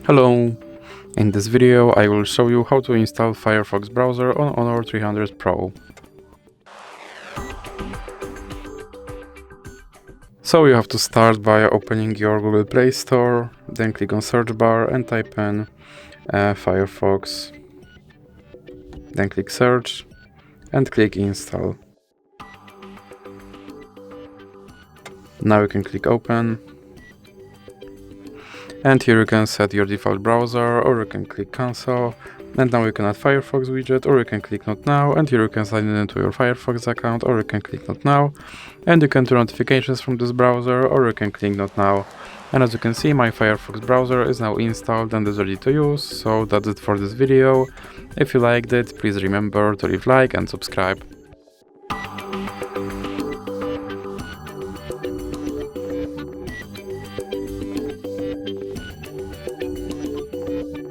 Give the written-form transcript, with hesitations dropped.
Hello! In this video I will show you how to install Firefox browser on Honor 300 Pro. So you have to start by opening your Google Play Store, then click on search bar and type in Firefox, then click search and click install. Now you can click open. And here you can set your default browser, or you can click cancel, and now you can add Firefox widget, or you can click not now, and here you can sign in into your Firefox account, or you can click not now, and you can turn notifications from this browser, or you can click not now. And as you can see, my Firefox browser is now installed and is ready to use, so that's it for this video. If you liked it, please remember to leave like and subscribe.